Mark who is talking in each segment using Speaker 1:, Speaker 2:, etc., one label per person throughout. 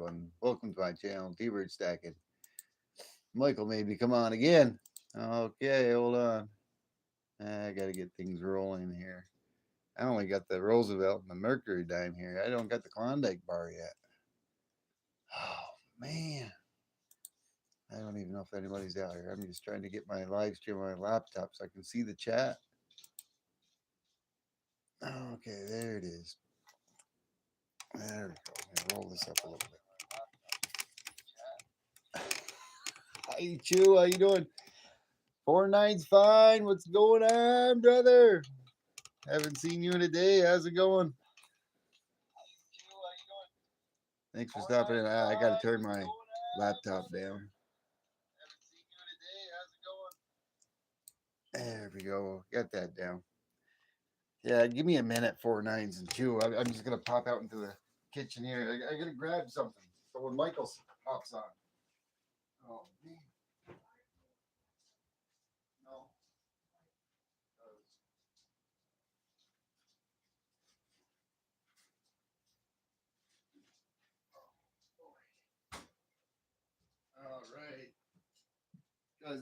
Speaker 1: everyone. Welcome to my channel, T-Bird Stacking. Michael made me come on again. Okay, hold on. I gotta get things rolling here. I only got the Roosevelt and the Mercury dime here. I don't got the Klondike bar yet. Oh, man. I don't even know if anybody's out here. I'm just trying to get my live stream on my laptop so I can see the chat. Okay, there it is. There we go. Let me roll this up a little bit. Hi, Chew. How you doing? 4-9's fine. What's going on, brother? Haven't seen you in a day. How's it going? Thanks for stopping in. I got to turn my laptop down. There we go. Got that down. Yeah, give me a minute, 4-9's and Chew. I'm just going to pop out into the kitchen here. I got to grab something. So when Michael pops on. Oh, man. No. All right. Guys,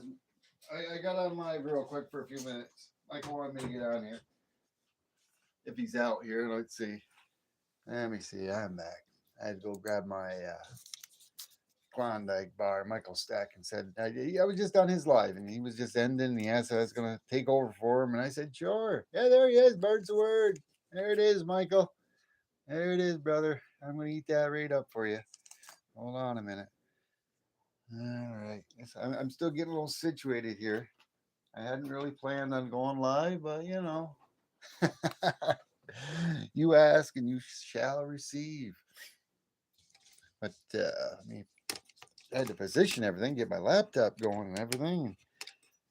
Speaker 1: I got on live real quick for a few minutes. Michael wanted me to get on here. If he's out here, let's see. Let me see. I'm back. I had to go grab my Klondike bar. Michael Stacken said, I was just on his live and he was just ending. And he asked if I was going to take over for him. And I said, sure. Yeah, there he is. Bird's the word. There it is, Michael. There it is, brother. I'm going to eat that right up for you. Hold on a minute. All right. I'm still getting a little situated here. I hadn't really planned on going live, but you know, you ask and you shall receive. But I mean, I had to position everything, get my laptop going and everything.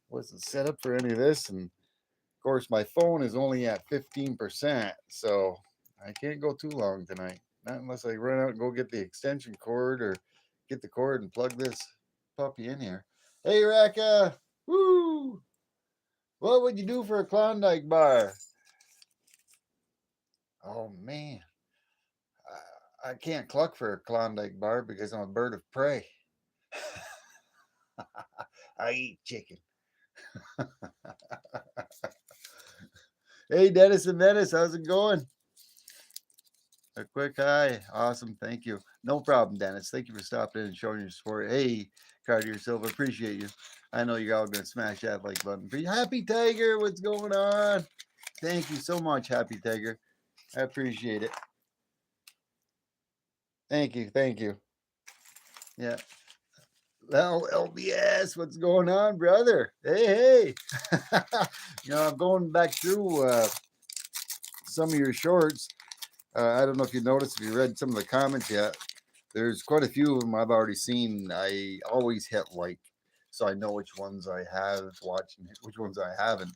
Speaker 1: Wasn't set up for any of this. And of course, my phone is only at 15%. So I can't go too long tonight. Not unless I run out and go get the extension cord or get the cord and plug this puppy in here. Hey, Raka. Woo! What would you do for a Klondike bar? Oh, man. I can't cluck for a Klondike bar because I'm a bird of prey. I eat chicken. Hey, Dennis and Menace, how's it going? A quick hi. Awesome. Thank you. No problem, Dennis. Thank you for stopping in and showing your support. Hey, Cartier Silva, appreciate you. I know you're all going to smash that like button. Happy Tiger, what's going on? Thank you so much, Happy Tiger. I appreciate it. Thank you. Thank you. Yeah. Well, LBS, what's going on, brother? Hey. I'm going back through some of your shorts. I don't know if you noticed, if you read some of the comments yet. There's quite a few of them I've already seen. I always hit like, so I know which ones I have watched and which ones I haven't.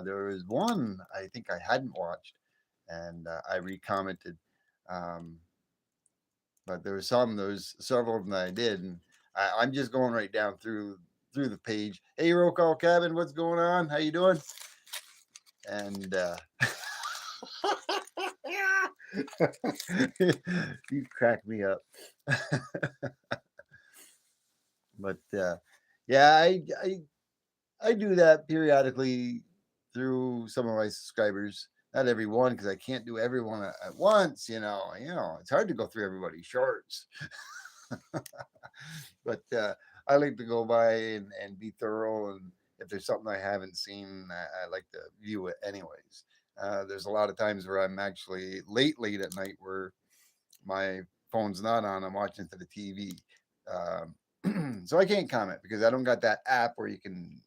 Speaker 1: There was one I think I hadn't watched, and I recommented. Um, but there's several of them that I did, and I'm just going right down through the page. Hey, Roll Call Cabin, what's going on? How you doing? And you crack me up. But yeah, I do that periodically through some of my subscribers. Not every one because I can't do everyone at once. It's hard to go through everybody's shorts. But I like to go by and be thorough. And if there's something I haven't seen, I like to view it anyways. There's a lot of times where I'm actually late at night where my phone's not on. I'm watching to the TV. So I can't comment because I don't got that app where you can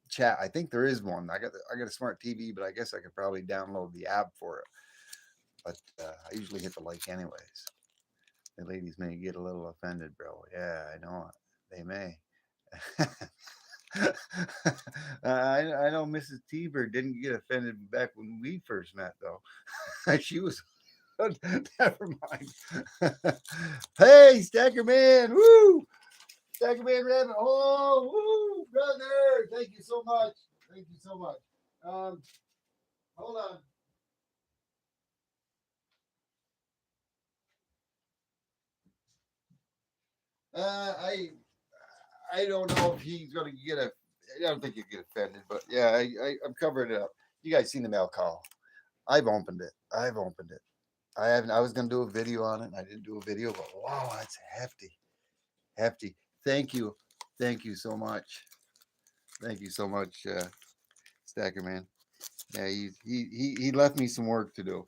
Speaker 1: chat. I think there is one. I got a smart TV, but I guess I could probably download the app for it. But I usually hit the like anyways. The ladies may get a little offended, bro. Yeah, I know it. They may. I know Mrs. T-Bird didn't get offended back when we first met, though. She was. Never mind. Hey, Stacker Man. Woo! Stacker Man Rabbit Hole. Woo, brother. Thank you so much. Thank you so much. Hold on. I don't know if he's gonna get a. I don't think he'll get offended, but yeah, I'm covering it up. You guys seen the mail call? I've opened it. I've opened it. I haven't. I was gonna do a video on it, and I didn't do a video, but wow, that's hefty, hefty. Thank you, thank you so much. Thank you so much, Stacker Man. Yeah, he left me some work to do,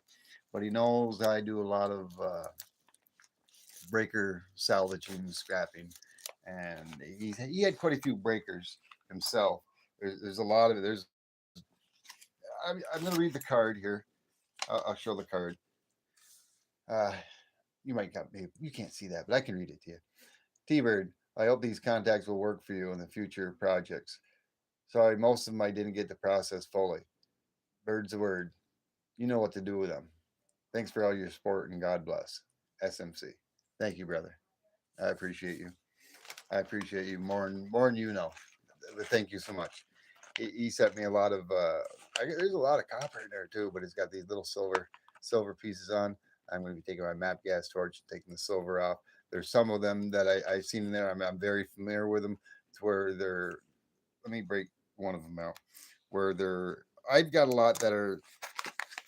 Speaker 1: but he knows I do a lot of breaker salvaging, scrapping, and he had quite a few breakers himself. There's a lot of it. I'm going to read the card here. I'll show the card. Uh, you might got maybe you can't see that, but I can read it to you. T-Bird, I hope these contacts will work for you in the future projects. Sorry, most of them I didn't get the process fully. Bird's a word. You know what to do with them. Thanks for all your support and God bless. SMC. Thank you, brother. I appreciate you. I appreciate you more than you know. But thank you so much. He sent me a lot of. There's a lot of copper in there too, but it's got these little silver pieces on. I'm going to be taking my map gas torch, taking the silver off. There's some of them that I've seen in there. I'm very familiar with them. To where they're. Let me break one of them out. Where they're. I've got a lot that are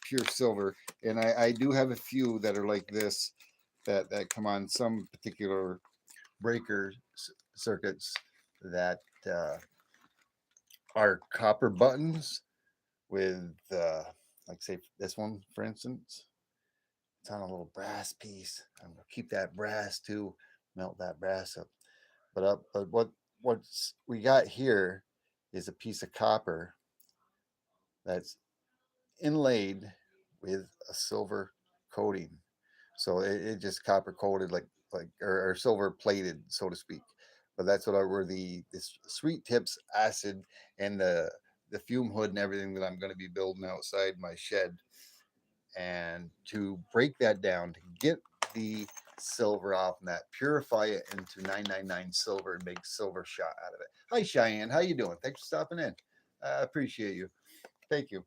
Speaker 1: pure silver, and I do have a few that are like this, that come on some particular breaker circuits that are copper buttons with like say this one for instance, it's on a little brass piece. I'm gonna keep that brass too, melt that brass up. But what's we got here is a piece of copper that's inlaid with a silver coating. So it just copper coated or silver plated, so to speak. But that's what I were the sweet tips acid and the fume hood and everything that I'm going to be building outside my shed. And to break that down, to get the silver off and that, purify it into 999 silver and make silver shot out of it. Hi Cheyenne, how you doing? Thanks for stopping in. I appreciate you. Thank you.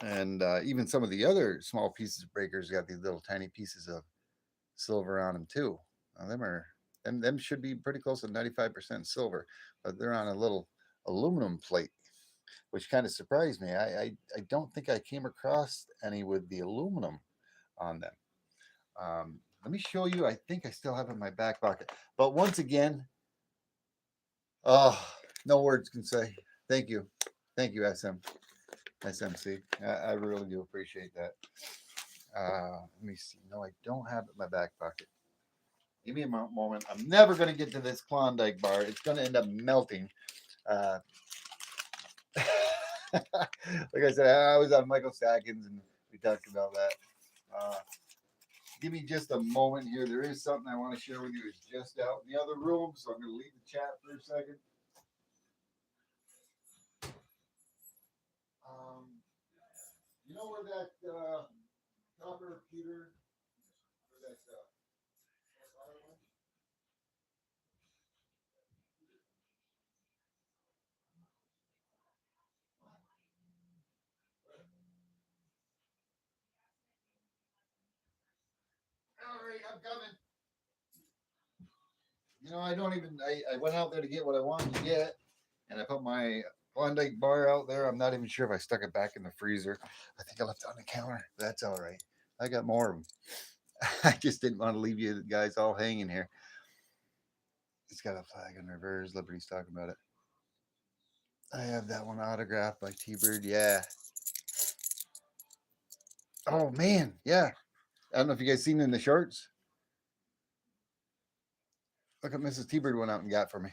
Speaker 1: And even some of the other small pieces of breakers got these little tiny pieces of silver on them too. Them should be pretty close to 95% silver, but they're on a little aluminum plate, which kind of surprised me. I don't think I came across any with the aluminum on them. Let me show you. I think I still have it in my back pocket. But once again, oh, no words can say. Thank you. Thank you, SMC. I really do appreciate that. Let me see. No, I don't have it in my back pocket. Give me a moment. I'm never going to get to this Klondike bar. It's going to end up melting. Uh, like I said, I was on Michael Stackins and we talked about that. Uh, Give me just a moment here. There is something I want to share with you. It's just out in the other room, so I'm going to leave the chat for a second. Um, you know where that copper Peter, where that all right, I'm coming. You know, I don't even. I went out there to get what I wanted to get, and I put my Klondike bar out there. I'm not even sure if I stuck it back in the freezer. I think I left it on the counter. That's all right. I got more of them. I just didn't want to leave you guys all hanging here. It's got a flag in reverse. Liberty's talking about it. I have that one autographed by T Bird. Yeah. Oh man, yeah. I don't know if you guys seen it in the shorts. Look what Mrs. T Bird went out and got for me.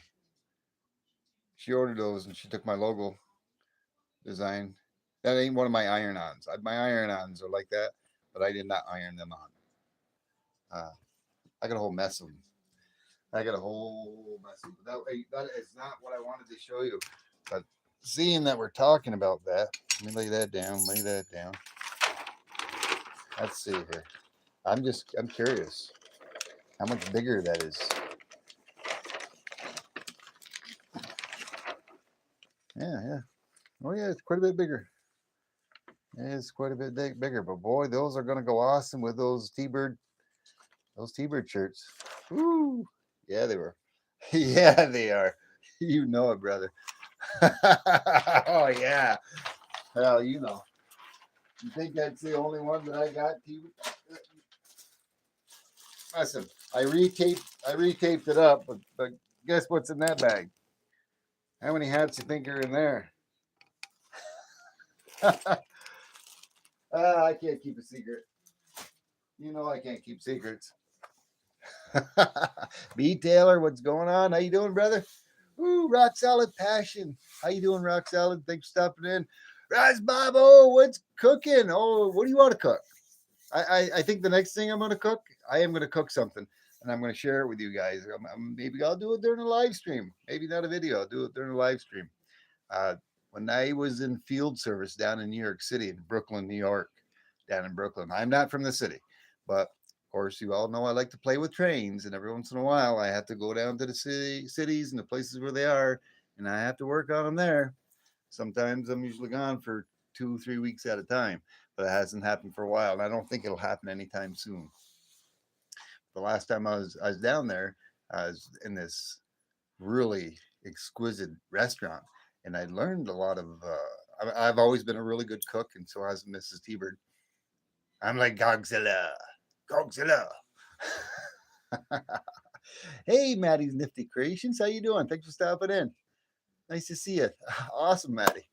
Speaker 1: She ordered those and she took my logo design. That ain't one of my iron-ons. My iron-ons are like that, but I did not iron them on. I got a whole mess of them. I got a whole mess of them. That is not what I wanted to show you. But seeing that we're talking about that, let me lay that down. Lay that down. Let's see here. I'm curious how much bigger that is. Yeah. Oh yeah, it's quite a bit bigger. It's quite a bit bigger, but boy, those are gonna go awesome with those T-Bird shirts. Woo! Yeah, they were. Yeah, they are. You know it, brother. Oh yeah. Hell, you know. You think that's the only one that I got? Listen, I retaped it up, but guess what's in that bag? How many hats you think are in there? I can't keep a secret. You know I can't keep secrets. B Taylor, what's going on? How you doing, brother? Ooh, rock solid passion. How you doing, rock solid? Thanks for stopping in. Raz Bobo, what's cooking? Oh, what do you want to cook? I think the next thing I'm going to cook, I am going to cook something, and I'm going to share it with you guys. Maybe I'll do it during a live stream. Maybe not a video. I'll do it during a live stream. Uh, when I was in field service down in New York City, in Brooklyn, New York, down in Brooklyn. I'm not from the city, but of course, you all know I like to play with trains, and every once in a while, I have to go down to the cities and the places where they are, and I have to work on them there. Sometimes I'm usually gone for 2, 3 weeks at a time, but it hasn't happened for a while, and I don't think it'll happen anytime soon. The last time I was down there, I was in this really exquisite restaurant, and I learned a lot of. I've always been a really good cook, and so has Mrs. T-Bird. I'm like Gogzilla, Gogzilla. Hey, Maddie's Nifty Creations, how you doing? Thanks for stopping in. Nice to see you. Awesome, Maddie.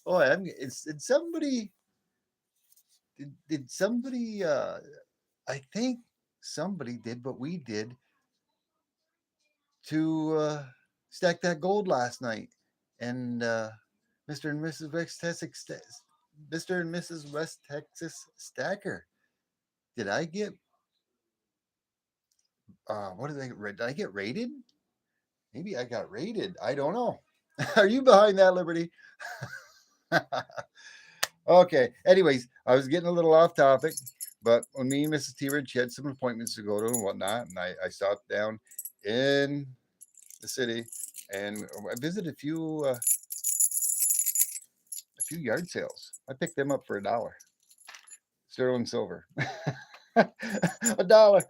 Speaker 1: Boy, it's somebody. Did somebody? I think somebody did what we did to stack that gold last night, and Mr. and Mrs. West Texas, Mr. and Mrs. West Texas Stacker. Did I get? What did I get? Did I get rated? Maybe I got rated. I don't know. Are you behind that, Liberty? Okay. Anyways, I was getting a little off topic, but when me and Mrs. T Ridge had some appointments to go to and whatnot, and I stopped down in the city and I visited a few yard sales. I picked them up for $1. Sterling silver. $1.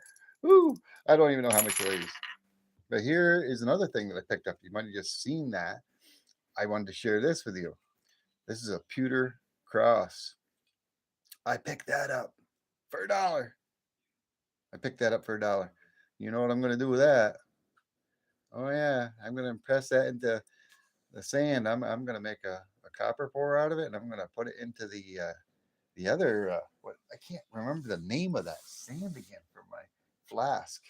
Speaker 1: Woo! I don't even know how much it weighs. But here is another thing that I picked up. You might have just seen that. I wanted to share this with you. This is a pewter cross. I picked that up for $1. I picked that up for $1. You know what I'm going to do with that? Oh yeah, I'm going to press that into the sand. I'm going to make a copper pour out of it, and I'm going to put it into the other what I can't remember the name of that sand again for my flask.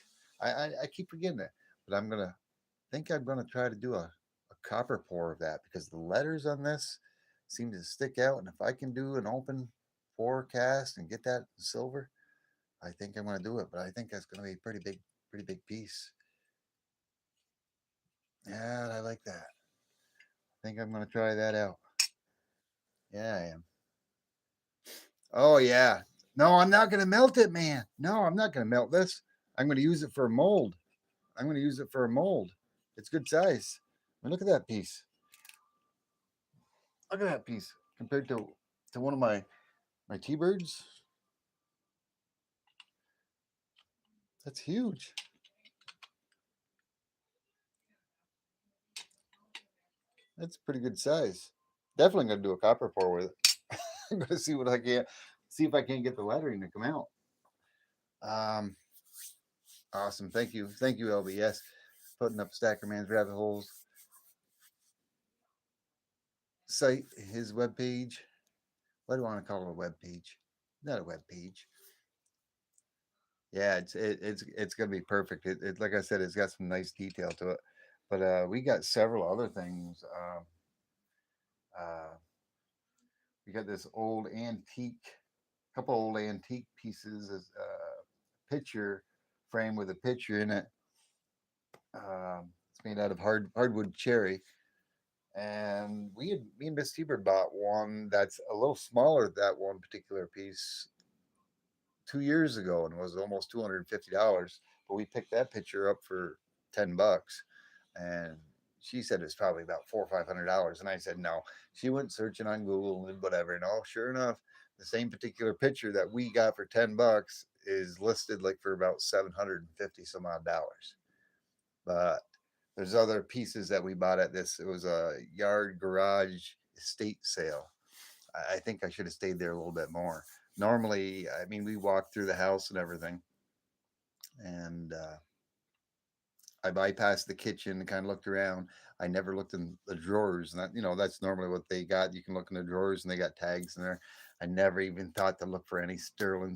Speaker 1: I keep forgetting it, but I'm gonna try to do a copper pour of that because the letters on this seem to stick out, and if I can do an open forecast and get that silver, I think I'm gonna do it. But I think that's gonna be a pretty big piece. Yeah, I like that. I think I'm gonna try that out. Yeah, I am. Oh yeah. No, I'm not gonna melt it, man. No, I'm not gonna melt this. I'm gonna use it for a mold. I'm gonna use it for a mold. It's good size. I mean, look at that piece. Look at that piece compared to one of my T-birds. That's huge. That's pretty good size. Definitely gonna do a copper pour with it. I'm gonna see what I can see if I can get the lettering to come out. Um, awesome. Thank you, LBS, putting up Stacker Man's Rabbit Holes site, his web page. What do I want to call it? A web page? Not a web page. Yeah, it's gonna be perfect. It like I said, it's got some nice detail to it. But we got several other things. Uh, we got this old antique, couple old antique pieces, as picture frame with a picture in it. It's made out of hardwood cherry, and me and Miss Hebert bought one that's a little smaller. That one particular piece 2 years ago, and it was almost $250. But we picked that picture up for $10, and she said it's probably about $400 or $500, and I said no. She went searching on Google and whatever, and oh, sure enough, the same particular picture that we got for $10 is listed like for about 750 some odd dollars. But there's other pieces that we bought at this. It was a yard garage estate sale. I think I should have stayed there a little bit more. Normally, I mean, we walked through the house and everything, and I bypassed the kitchen and kind of looked around. I never looked in the drawers, and that, that's normally what they got. You can look in the drawers, and they got tags in there. I never even thought to look for any sterling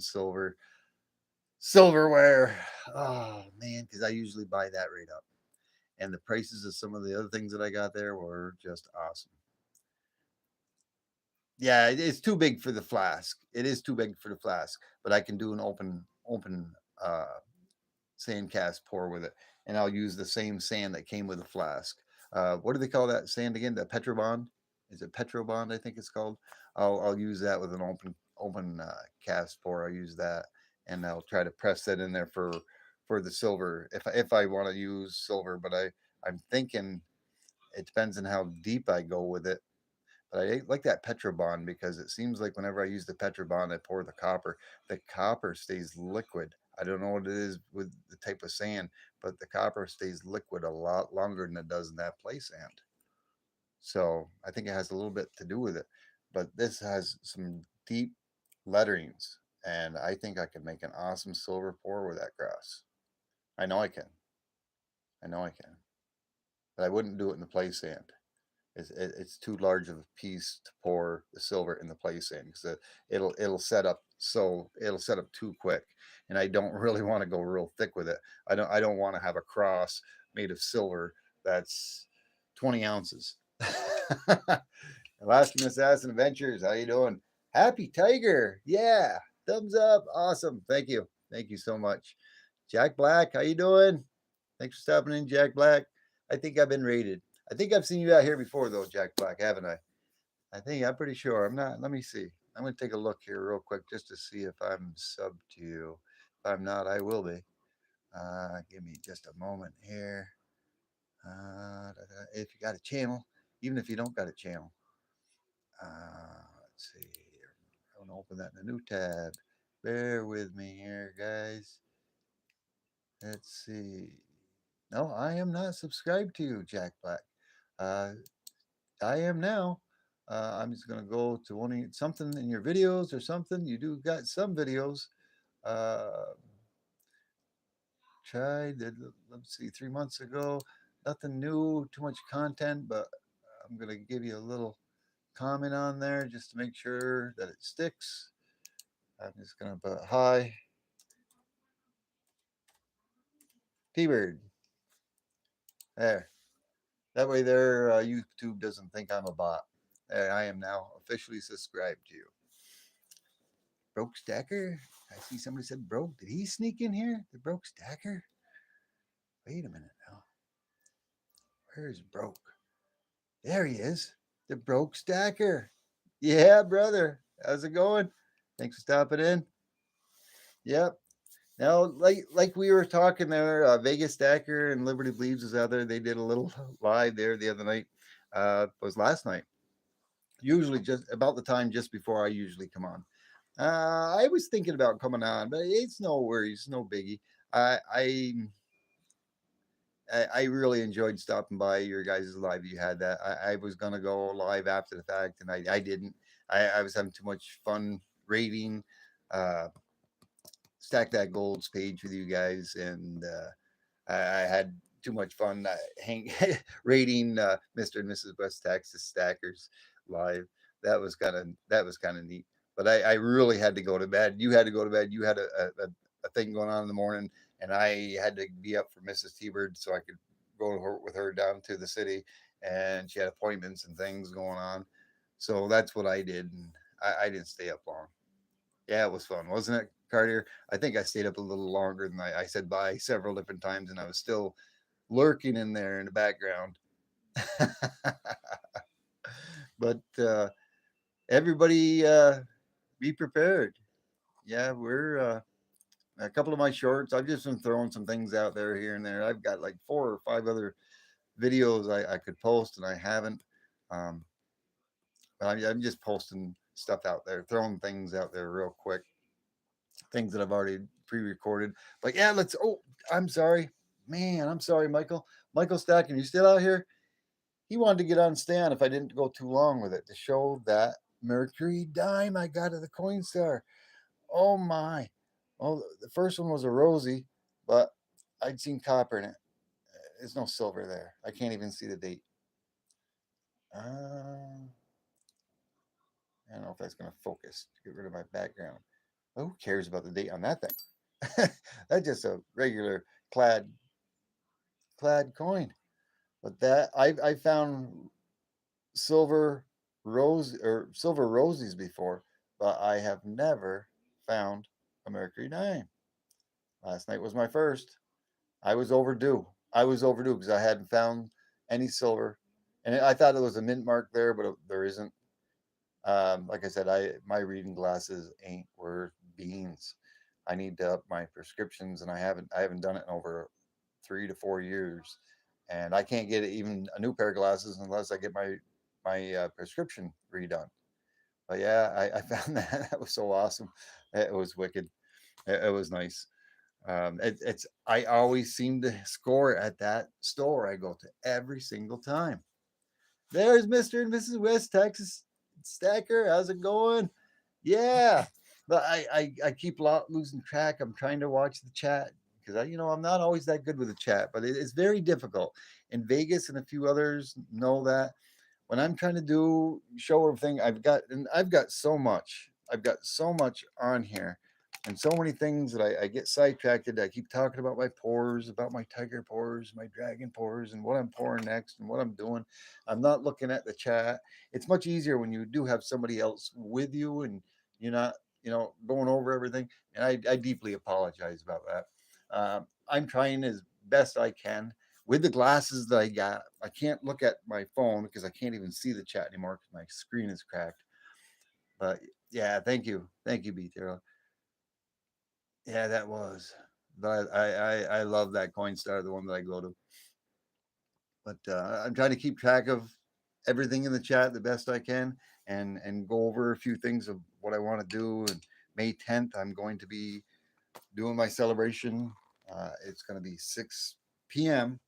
Speaker 1: silverware. Oh man, because I usually buy that right up. And the prices of some of the other things that I got there were just awesome. Yeah, it's too big for the flask. It is too big for the flask, but I can do an open sand cast pour with it, and I'll use the same sand that came with the flask. What do they call that sand again? The Petrobond? Is it Petrobond? I think it's called. I'll use that with an open cast pour. I'll use that, and I'll try to press that in there for the silver if I want to use silver. But I'm thinking it depends on how deep I go with it. But I like that Petrobond because it seems like whenever I use the Petrobond, I pour the copper stays liquid. I don't know what it is with the type of sand, but the copper stays liquid a lot longer than it does in that play sand. So I think it has a little bit to do with it. But this has some deep letterings, and I think I can make an awesome silver pour with that grass. I know I can. I know I can. But I wouldn't do it in the play sand. It's too large of a piece to pour the silver in the place in because it'll set up too quick, and I don't really want to go real thick with it. I don't want to have a cross made of silver that's 20 ounces. Alaska Assassin Adventures, how you doing? Happy Tiger, yeah, thumbs up, awesome, thank you so much. Jack Black, how you doing? Thanks for stopping in, Jack Black. I think I've been rated. I think I've seen you out here before, though, Jack Black, haven't I? I'm pretty sure. I'm not. Let me see. I'm going to take a look here real quick just to see if I'm sub to you. If I'm not, I will be. Give me just a moment here. If you got a channel, even if you don't got a channel. Let's see. I want to open that in a new tab. Bear with me here, guys. Let's see. No, I am not subscribed to you, Jack Black. Uh, I am now. I'm just going to go to something in your videos or something. You do got some videos. Uh, tried, let's see, 3 months ago. Nothing new, too much content, but I'm going to give you a little comment on there just to make sure that it sticks. I'm just going to put hi, T-Bird. There. That way there, YouTube doesn't think I'm a bot. There, I am now officially subscribed to you. Broke Stacker? I see somebody said Broke. Did he sneak in here? The Broke Stacker? Wait a minute now. Where's Broke? There he is. The Broke Stacker. Yeah, brother. How's it going? Thanks for stopping in. Yep. Now, like we were talking there, Vegas Stacker and Liberty Believes is out there. They did a little live there the other night. Was last night. Usually just about the time just before I usually come on. I was thinking about coming on, but it's no worries, no biggie. I I I really enjoyed stopping by your guys' live. You had that. I was gonna go live after the fact, and I didn't. I was having too much fun rating, uh, Stack That Golds page with you guys, and I had too much fun rating Mr. and Mrs. West Texas Stackers live. That was kind of neat. But I really had to go to bed. You had to go to bed. You had a thing going on in the morning, and I had to be up for Mrs. T-Bird so I could go with her down to the city, and she had appointments and things going on. So that's what I did, and I didn't stay up long. Yeah, it was fun, wasn't it, Cartier? I think I stayed up a little longer than I said bye several different times, and I was still lurking in there in the background. But everybody, be prepared. Yeah, we're a couple of my shorts. I've just been throwing some things out there here and there. I've got like 4 or 5 other videos I could post, and I haven't. Um, I'm just posting stuff out there, throwing things out there real quick. Things that I've already pre-recorded. But yeah, let's. Oh, I'm sorry, man. I'm sorry, Michael. Michael Stacken, you still out here? He wanted to get on Stan if I didn't go too long with it to show that Mercury dime I got at the Coinstar. Oh my. Oh, the first one was a rosy, but I'd seen copper in it. There's no silver there. I can't even see the date. I don't know if that's going to focus to get rid of my background. Who cares about the date on that thing? That's just a regular clad coin. But that I found silver silver rosies before, but I have never found a Mercury dime. Last night was my first. I was overdue. I was overdue because I hadn't found any silver, and I thought there was a mint mark there, but there isn't. Like I said, my reading glasses ain't worth beans. I need to up my prescriptions, and I haven't done it in over 3 to 4 years, and I can't get even a new pair of glasses unless I get my prescription redone. But yeah, I found that was so awesome. It was wicked. It was nice. It's I always seem to score at that store I go to every single time. There's Mr. and Mrs. West Texas Stacker. How's it going? Yeah, but I keep losing track. I'm trying to watch the chat because I'm not always that good with the chat, but it's very difficult. In Vegas and a few others know that when I'm trying to do show everything, I've got so much. I've got so much on here and so many things that I get sidetracked. I keep talking about my pores, about my tiger pores, my dragon pores, and what I'm pouring next and what I'm doing. I'm not looking at the chat. It's much easier when you do have somebody else with you and you're not, going over everything. And I deeply apologize about that. I'm trying as best I can with the glasses that I got. I can't look at my phone because I can't even see the chat anymore because my screen is cracked. But yeah, thank you, B Terrell. Yeah, that was. But I love that Coinstar, the one that I go to. But I'm trying to keep track of everything in the chat the best I can, and go over a few things of what I want to do. And May 10th, I'm going to be doing my celebration. It's going to be 6 p.m.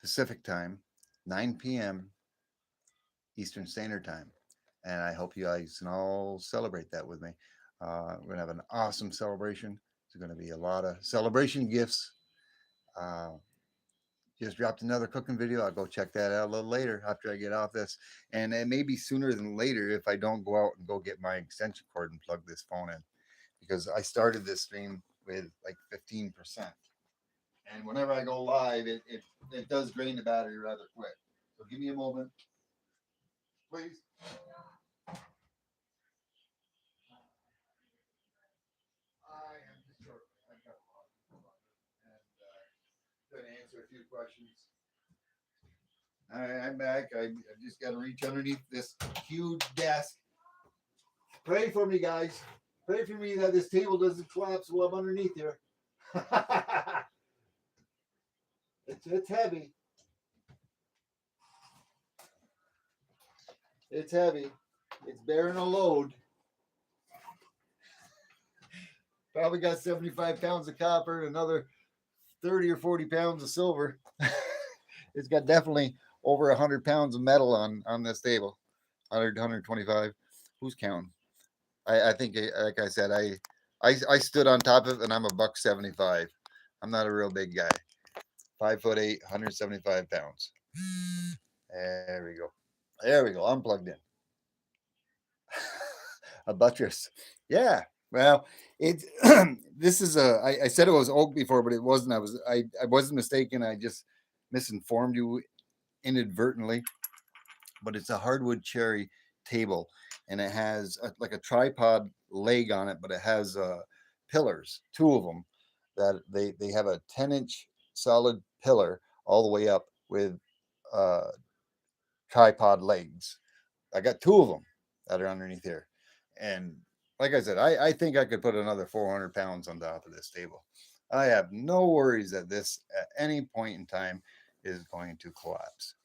Speaker 1: Pacific time, 9 p.m. Eastern Standard Time. And I hope you guys can all celebrate that with me. We're going to have an awesome celebration. There's going to be a lot of celebration gifts. Uh, just dropped another cooking video. I'll go check that out a little later after I get off this. And it may be sooner than later if I don't go out and go get my extension cord and plug this phone in. Because I started this stream with like 15%. And whenever I go live, it does drain the battery rather quick. So give me a moment, please. I am just short. I've got a lot of people on it, and going to answer a few questions. All right, I'm back. I just got to reach underneath this huge desk. Pray for me, guys. Pray for me that this table doesn't collapse while I'm underneath here. It's heavy. It's heavy. It's bearing a load. Probably got 75 pounds of copper and another 30 or 40 pounds of silver. It's got definitely over 100 pounds of metal on this table. 100, 125. Who's counting? I think, like I said, I stood on top of it and I'm a buck 75. I'm not a real big guy. 5'8", 175 pounds. There we go. There we go. I'm plugged in. A buttress. Yeah. Well, it this is I said it was oak before, but it wasn't. I wasn't mistaken. I just misinformed you inadvertently. But it's a hardwood cherry table, and it has like a tripod leg on it, but it has pillars, two of them, that they have a 10-inch solid pillar all the way up with uh, tripod legs. I got two of them that are underneath here, and like I said, I think I could put another 400 pounds on top of this table. I have no worries that this at any point in time is going to collapse.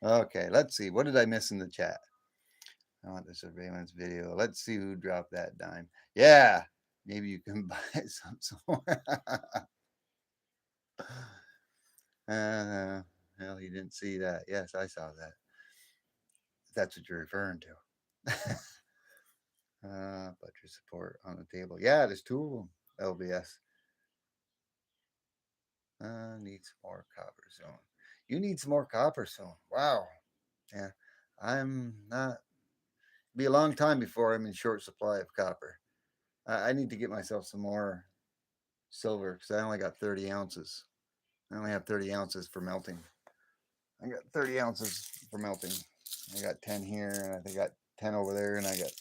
Speaker 1: Okay, let's see. What did I miss in the chat? I want the surveillance video. Let's see who dropped that dime. Yeah, maybe you can buy some somewhere. uh, well, you didn't see that. Yes, I saw that. That's what you're referring to. Budget support on the table. Yeah, there's two of them. LBS. Need some more copper zone. You need some more copper zone. Wow. Yeah, I'm not. Be a long time before I'm in short supply of copper. I need to get myself some more silver because I only got 30 ounces. I only have 30 ounces for melting. I got 30 ounces for melting. I got 10 here, and I think I got 10 over there, and I got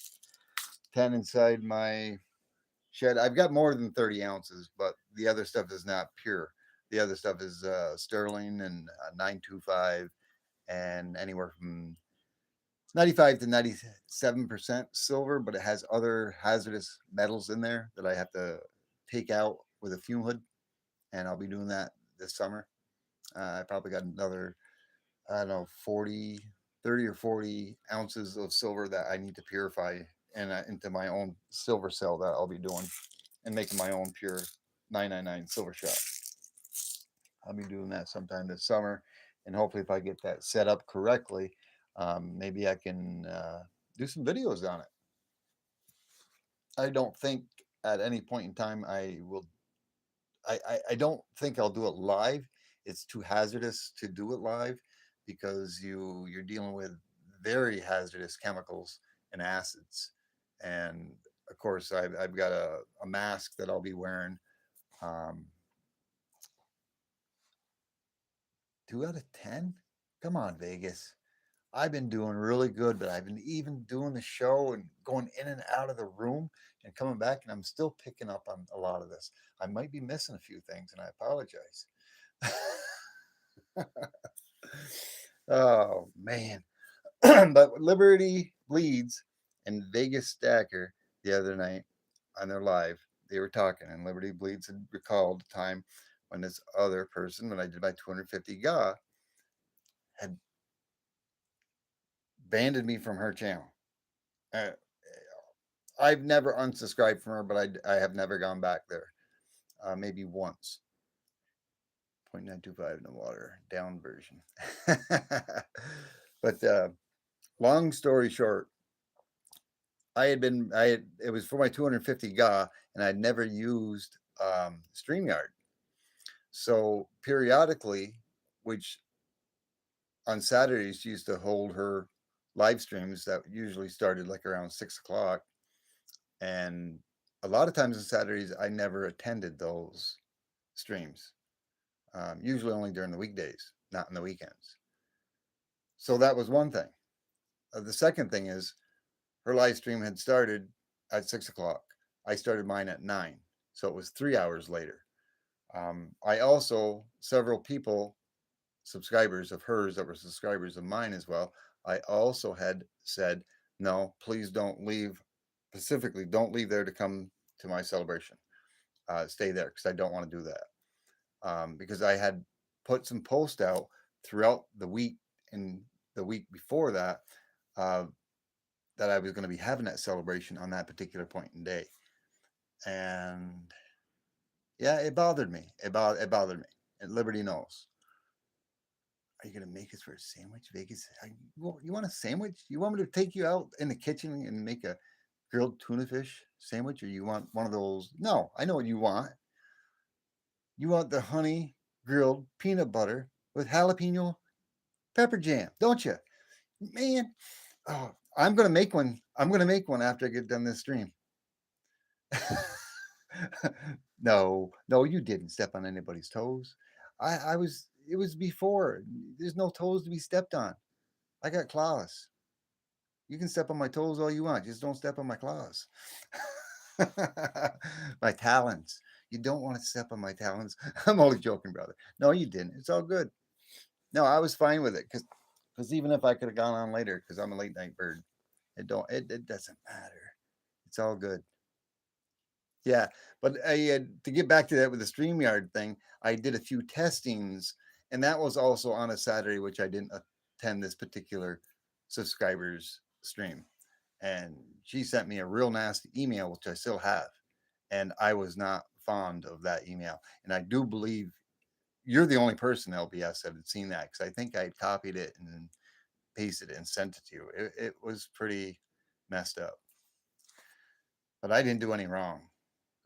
Speaker 1: 10 inside my shed. I've got more than 30 ounces, but the other stuff is not pure. The other stuff is sterling and 925 and anywhere from 95 to 97% silver, but it has other hazardous metals in there that I have to take out with a fume hood. And I'll be doing that this summer. I probably got another, I don't know, 40, 30 or 40 ounces of silver that I need to purify and into my own silver cell that I'll be doing and making my own pure 999 silver shot. I'll be doing that sometime this summer. And hopefully, if I get that set up correctly, maybe I can do some videos on it. I don't think at any point in time I will. I don't think I'll do it live. It's too hazardous to do it live because you're dealing with very hazardous chemicals and acids, and of course I've got a mask that I'll be wearing. Um, 2 out of 10. Come on, Vegas. I've been doing really good, but I've been even doing the show and going in and out of the room and coming back, and I'm still picking up on a lot of this. I might be missing a few things, and I apologize. Oh man. But Liberty Bleeds and Vegas Stacker the other night on their live, they were talking, and Liberty Bleeds had recalled the time when this other person, when I did my 250 GA, had banned me from her channel. Uh, I've never unsubscribed from her, but I have never gone back there. Maybe once. 0.925 in the water, down version. But long story short, it was for my 250 GA, and I'd never used StreamYard. So periodically, which on Saturdays she used to hold her live streams that usually started like around 6 o'clock. And a lot of times on Saturdays, I never attended those streams, usually only during the weekdays, not in the weekends. So that was one thing. The second thing is her live stream had started at 6 o'clock. I started mine at 9. So it was 3 hours later. I also, several people, subscribers of hers that were subscribers of mine as well, I also had said, no, please don't leave. Specifically, don't leave there to come to my celebration. Stay there because I don't want to do that. Because I had put some posts out throughout the week and the week before that uh, that I was going to be having that celebration on that particular point in day. And yeah, it bothered me. It bothered me. And Liberty knows. Are you gonna make us for a sandwich, Vegas? You want a sandwich? You want me to take you out in the kitchen and make a grilled tuna fish sandwich, or you want one of those? No, I know what you want. You want the honey grilled peanut butter with jalapeno pepper jam, don't you, man? Oh, I'm gonna make one. I'm gonna make one after I get done this stream. No, no, you didn't step on anybody's toes. I was. It was before. There's no toes to be stepped on. I got claws. You can step on my toes all you want. Just don't step on my claws. My talons. You don't want to step on my talons. I'm only joking, brother. No, you didn't. It's all good. No, I was fine with it because even if I could have gone on later, because I'm a late night bird, it doesn't matter. It's all good. Yeah, but to get back to that with the StreamYard thing, I did a few testings, and that was also on a Saturday, which I didn't attend this particular subscribers stream. and she sent me a real nasty email, which I still have, and I was not fond of that email. And I do believe you're the only person, LBS, that had seen that, because I think I had copied it and pasted it and sent it to you. It was pretty messed up, but I didn't do any wrong.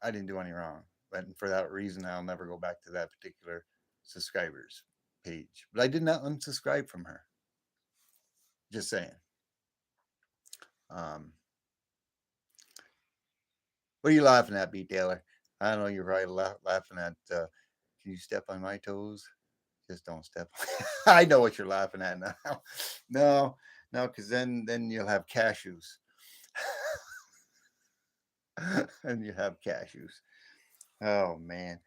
Speaker 1: I didn't do any wrong. But for that reason, I'll never go back to that particular subscribers page. But I did not unsubscribe from her. Just saying. Um, what are you laughing at, B. Taylor? I don't know. You're probably laughing at. Can you step on my toes? Just don't step. I know what you're laughing at now. No, no, because then you'll have cashews, and you have cashews. Oh man,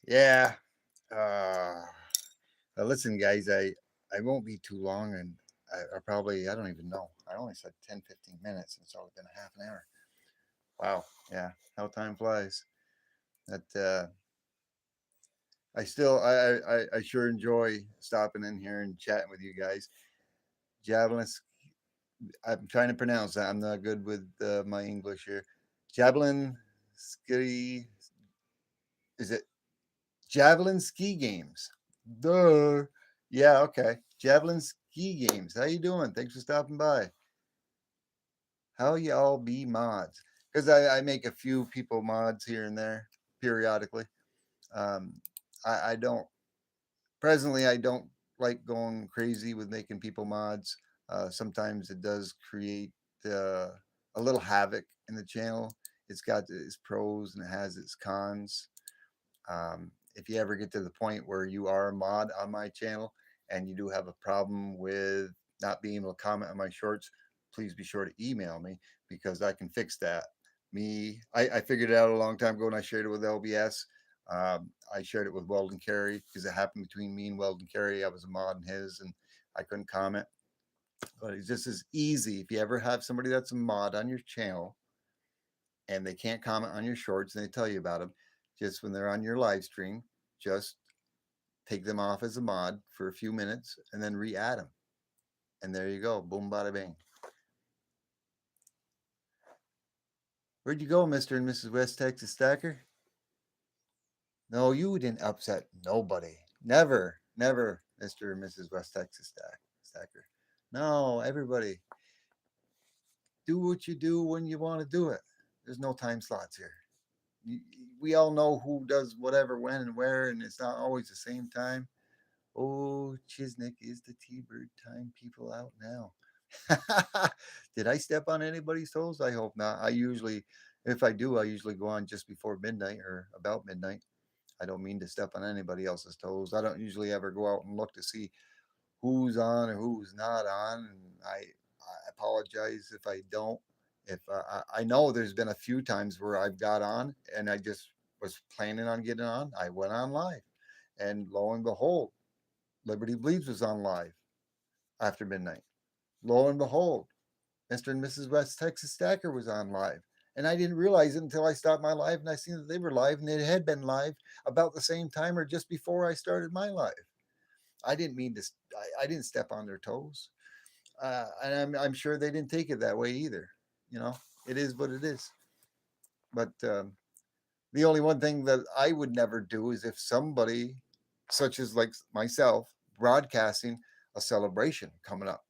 Speaker 1: yeah. Uh, listen, guys, I won't be too long, and I probably I don't even know. I only said 10, 15 minutes, and it's already been a half an hour. Wow, yeah, how time flies. That I still I sure enjoy stopping in here and chatting with you guys. Javelin, I'm trying to pronounce that. I'm not good with my English here. Javelin ski, is it Javelin ski games? Duh. Yeah, okay. Javelin ski games. How you doing? Thanks for stopping by. How y'all be mods? Because I make a few people mods here and there periodically. Um, I don't presently I don't like going crazy with making people mods. Sometimes it does create uh, a little havoc in the channel. It's got its pros and it has its cons. If you ever get to the point where you are a mod on my channel and you do have a problem with not being able to comment on my shorts, please be sure to email me because I can fix that. I figured it out a long time ago and I shared it with LBS. I shared it with Weldon Carey because it happened between me and Weldon Carey. I was a mod in his and I couldn't comment. But it's just as easy if you ever have somebody that's a mod on your channel and they can't comment on your shorts and they tell you about them, just when they're on your live stream, just take them off as a mod for a few minutes and then re-add them. And there you go. Boom, bada bing. Where'd you go, Mr. and Mrs. West Texas Stacker? No, you didn't upset nobody. Never, never, Mr. and Mrs. West Texas Stacker. No, everybody, do what you do when you want to do it. There's no time slots here. We all know who does whatever, when, and where, and it's not always the same time. Oh, Chisnick is the T-Bird time people out now. Did I step on anybody's toes? I hope not. I usually, if I do, I usually go on just before midnight or about midnight. I don't mean to step on anybody else's toes. I don't usually ever go out and look to see who's on or who's not on. And I apologize if I don't. If I know there's been a few times where I've got on and I just was planning on getting on, I went on live. And lo and behold, Liberty Bleeds was on live after midnight. Lo and behold, Mr. and Mrs. West Texas Stacker was on live. And I didn't realize it until I stopped my live and I seen that they were live and it had been live about the same time or just before I started my live. I didn't mean to, I didn't step on their toes. And I'm sure they didn't take it that way either. You know, it is what it is. But the only one thing that I would never do is if somebody, such as like myself, broadcasting a celebration coming up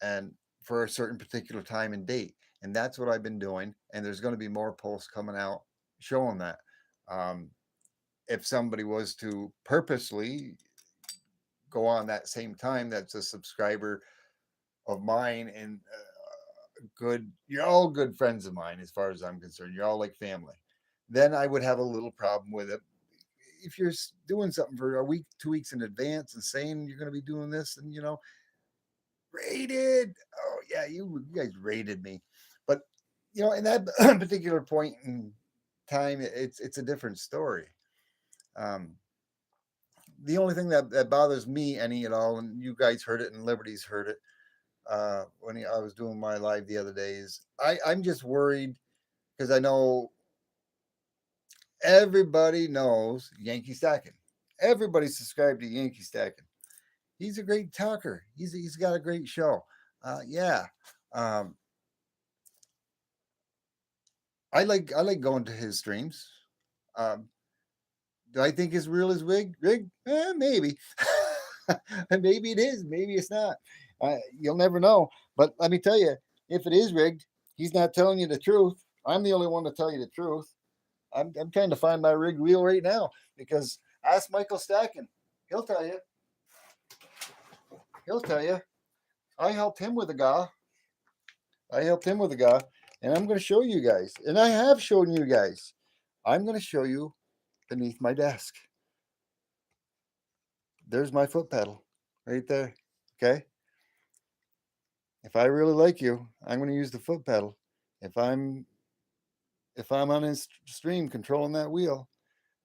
Speaker 1: and for a certain particular time and date. And that's what I've been doing. And there's going to be more posts coming out showing that. Um, if somebody was to purposely go on that same time, that's a subscriber of mine and good, you're all good friends of mine as far as I'm concerned. You're all like family. Then I would have a little problem with it. If you're doing something for a week, 2 weeks in advance and saying you're going to be doing this and, you know, rated. Oh yeah, you guys rated me, but you know, in that particular point in time, it's a different story. Um, the only thing that bothers me any at all, and you guys heard it, and Liberty's heard it when I was doing my live the other days. I'm just worried because I know everybody knows Yankee Stacking. Everybody subscribed to Yankee Stacking. He's a great talker. He's got a great show. Yeah. Um, I like going to his streams. Um, do I think it's real as rig? Maybe. Maybe it is. Maybe it's not. You'll never know. But let me tell you, if it is rigged, he's not telling you the truth. I'm the only one to tell you the truth. I'm trying to find my rigged wheel right now because ask Michael Stacken. He'll tell you. He'll tell you. I helped him with a guy. I helped him with a guy, and I'm going to show you guys. And I have shown you guys. I'm going to show you beneath my desk. There's my foot pedal right there. Okay. If I really like you, I'm going to use the foot pedal. If I'm if I'm on his stream controlling that wheel,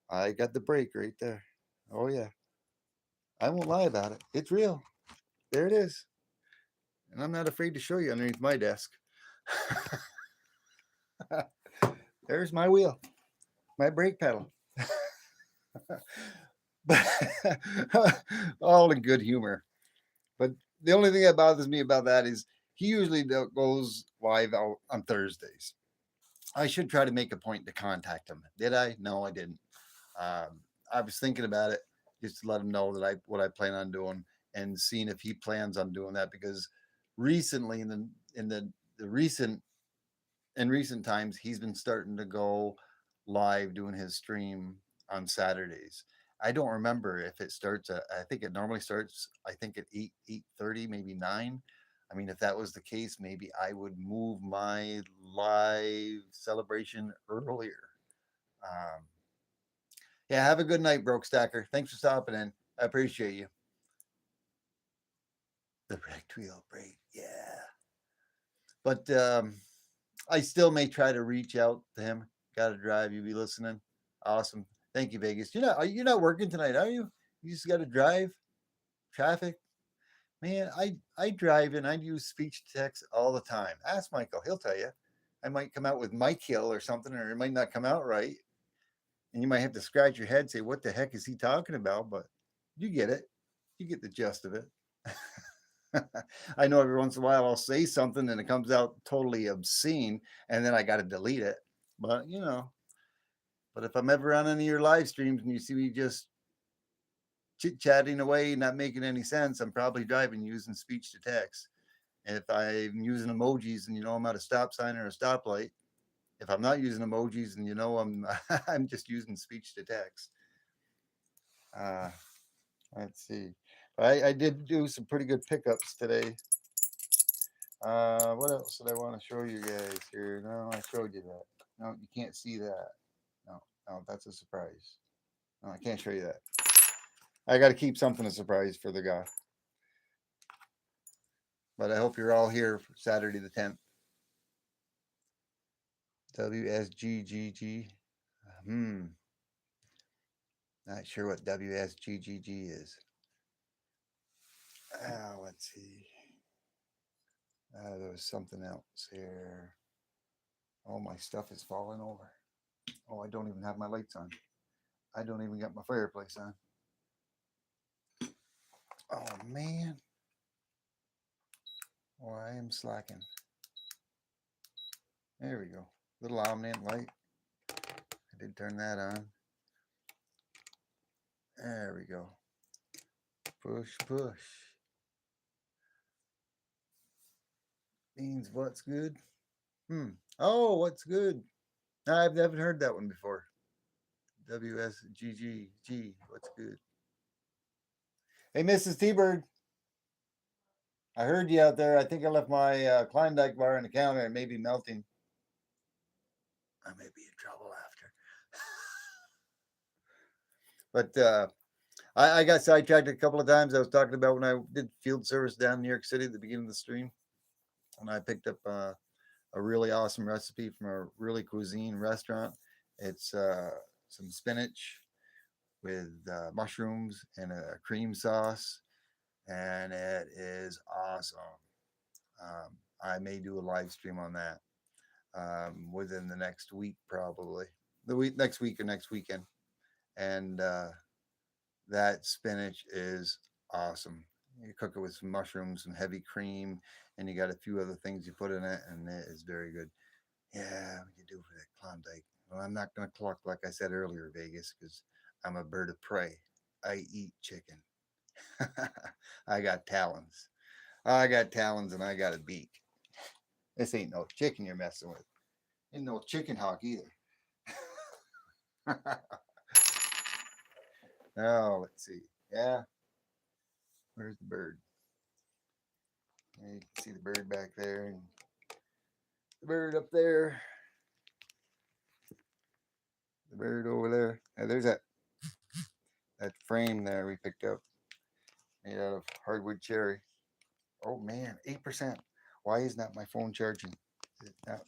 Speaker 1: I got the brake right there. Oh yeah. I won't lie about it. It's real. There it is. And I'm not afraid to show you underneath my desk. There's my wheel, my brake pedal. All in good humor. But the only thing that bothers me about that is he usually goes live on Thursdays. I should try to make a point to contact him. Did I? No, I didn't. I was thinking about it just to let him know that what I plan on doing and seeing if he plans on doing that because recently in the recent times he's been starting to go live doing his stream on Saturdays. I don't remember if it starts at, I think it normally starts I think at 8:30 maybe 9. I mean if that was the case maybe I would move my live celebration earlier. Um, yeah, have a good night, Broke Stacker. Thanks for stopping in. I appreciate you. The wrecked wheel break. Yeah. But I still may try to reach out to him. Got to drive. You be listening. Awesome. Thank you, Vegas. You're not working tonight, are you? You just got to drive. Traffic. Man, I drive and I use speech to text all the time. Ask Michael. He'll tell you. I might come out with Mike Hill or something, or it might not come out right. And you might have to scratch your head, say, what the heck is he talking about? But you get it. You get the gist of it. I know every once in a while I'll say something and it comes out totally obscene and then I got to delete it. But, but if I'm ever on any of your live streams and you see me just chit chatting away, not making any sense, I'm probably driving using speech to text. If I'm using emojis and I'm at a stop sign or a stoplight, if I'm not using emojis and I'm I'm just using speech to text. Uh, let's see. I did do some pretty good pickups today. What else did I want to show you guys here? No, I showed you that. No, you can't see that. No, no, that's a surprise. No, I can't show you that. I got to keep something a surprise for the guy. But I hope you're all here for Saturday the 10th. WSGGG. Not sure what WSGGG is. Let's see. There was something else here. Oh, my stuff is falling over. Oh, I don't even have my lights on. I don't even got my fireplace on. Oh, man. Oh, I am slacking. There we go. Little omniant light. I did turn that on. There we go. Push, push. Means what's good? Oh, what's good? I've never heard that one before. WSGGG. What's good? Hey, Mrs. T-Bird. I heard you out there. I think I left my Klondike bar on the counter. It may be melting. I may be in trouble after. But I got sidetracked a couple of times. I was talking about when I did field service down in New York City at the beginning of the stream. And I picked up a really awesome recipe from a really cuisine restaurant. It's some spinach with mushrooms and a cream sauce. And it is awesome. I may do a live stream on that within the next week, probably next week or next weekend. And that spinach is awesome. You cook it with some mushrooms, some heavy cream, and you got a few other things you put in it, and it is very good. Yeah, what you do for that Klondike? Well, I'm not going to cluck like I said earlier, Vegas, because I'm a bird of prey. I eat chicken. I got talons. I got talons and I got a beak. This ain't no chicken you're messing with. Ain't no chicken hawk either. Oh, let's see. Yeah, where's the bird? Yeah, you can see the bird back there and the bird up there. The bird over there. There's that frame there we picked up made out of hardwood cherry. Oh man, 8%. Why isn't that my phone charging? There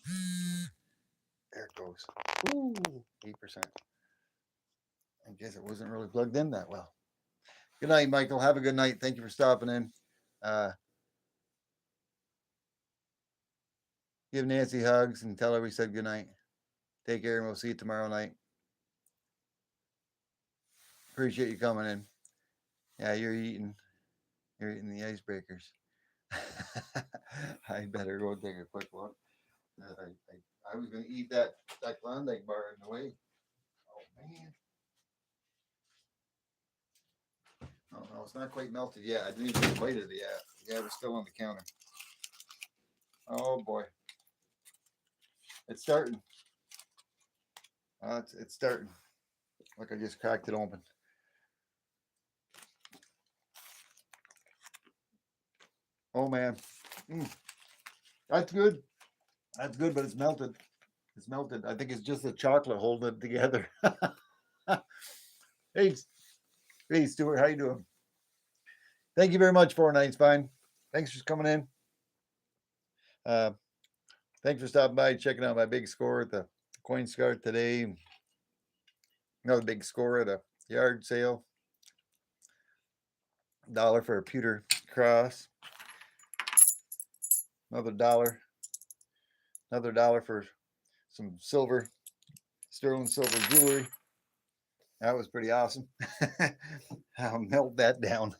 Speaker 1: it goes. Ooh, 8%. I guess it wasn't really plugged in that well. Good night, Michael. Have a good night. Thank you for stopping in. Uh, give Nancy hugs and tell her we said good night. Take care, and we'll see you tomorrow night. Appreciate you coming in. Yeah, you're eating the icebreakers. I better go take a quick look. I was gonna eat that Klondike bar in the way. Oh man. Oh no, it's not quite melted yet. I didn't even bite it yet. Yeah, we're still on the counter. Oh boy. It's starting. It's starting. Look, I just cracked it open. Oh man. That's good. That's good, but it's melted. It's melted. I think it's just the chocolate holding it together. hey, hey, Stuart, how you doing? Thank you very much, 4 Nights Fine. Thanks for coming in. Uh, thanks for stopping by, checking out my big score at the Coinstar today. Another big score at a yard sale. $1 for a pewter cross. Another $1. Another $1 for some silver, sterling silver jewelry. That was pretty awesome. I'll melt that down.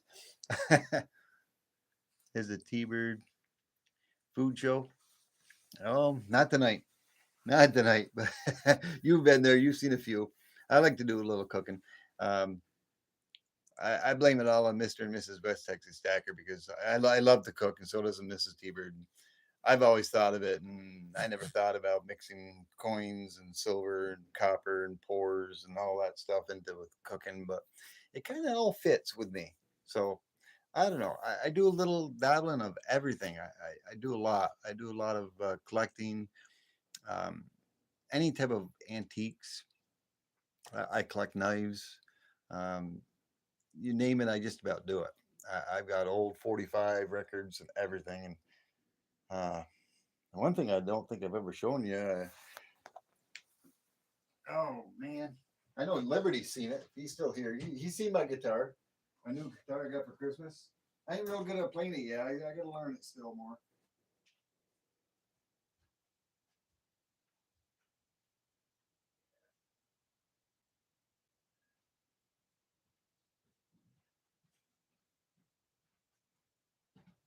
Speaker 1: Is a T-Bird food show? Oh, not tonight. Not tonight. But you've been there. You've seen a few. I like to do a little cooking. Um, I blame it all on Mr. and Mrs. West Texas Stacker because I love to cook, and so does Mrs. T-Bird. I've always thought of it, and I never thought about mixing coins and silver and copper and pores and all that stuff into cooking, but it kind of all fits with me. So I don't know. I do a little dabbling of everything. I do a lot. I do a lot of collecting, um, any type of antiques. I collect knives. Um, you name it, I just about do it. I've got old 45 records and everything. And one thing I don't think I've ever shown you. Oh man, I know Liberty's seen it. He's still here. He's seen my guitar, my new guitar I got for Christmas. I ain't real good at playing it yet. I got to learn it still more.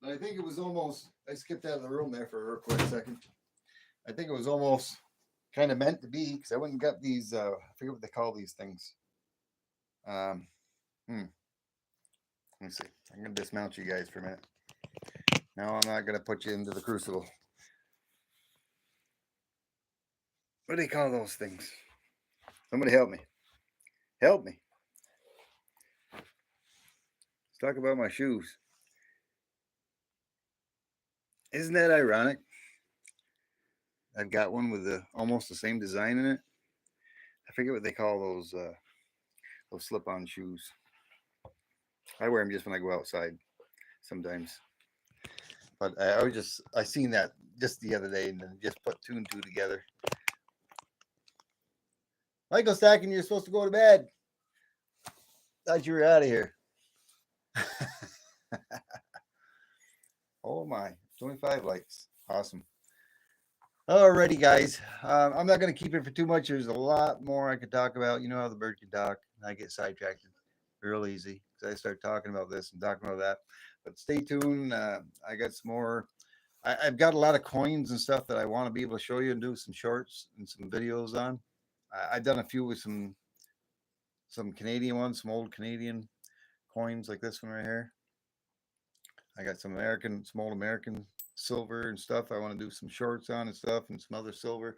Speaker 1: But I think it was almost. I skipped out of the room there for a quick second. I think it was almost kind of meant to be because I went and got these. I forget what they call these things. Um, hmm. Let me see. I'm gonna dismount you guys for a minute. No, I'm not gonna put you into the crucible. What do they call those things? Somebody help me. Help me. Let's talk about my shoes. Isn't that ironic? I've got one with almost the same design in it. I forget what they call those slip-on shoes. I wear them just when I go outside sometimes. But I seen that just the other day and then just put two and two together. Michael Stacken, you're supposed to go to bed. Thought you were out of here. Oh my, 25 likes. Awesome. Alrighty, guys. I'm not going to keep it for too much. There's a lot more I could talk about. You know how the bird can talk. I get sidetracked real easy because I start talking about this and talking about that. But stay tuned. I got some more. I've got a lot of coins and stuff that I want to be able to show you and do some shorts and some videos on. I've done a few with some Canadian ones, some old Canadian coins like this one right here. I got some old American silver and stuff. I want to do some shorts on and stuff, and some other silver.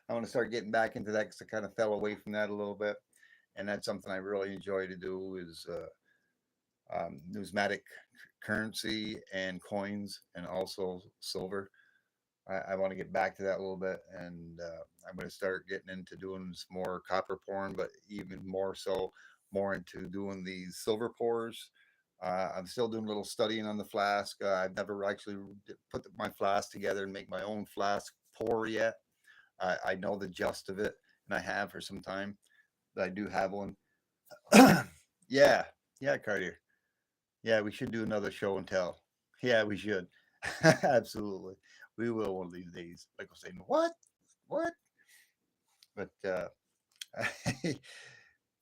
Speaker 1: I want to start getting back into that because I kind of fell away from that a little bit, and that's something I really enjoy to do is numismatic currency and coins, and also silver. I want to get back to that a little bit, and I'm going to start getting into doing some more copper pouring, but even more so, more into doing these silver pours. I'm still doing a little studying on the flask. I've never actually put my flask together and make my own flask pour yet. I know the gist of it, and I have for some time. But I do have one. Yeah, yeah, Cartier. Yeah, we should do another show and tell. Yeah, we should. Absolutely. We will one of these days. Like I was saying, what? What? But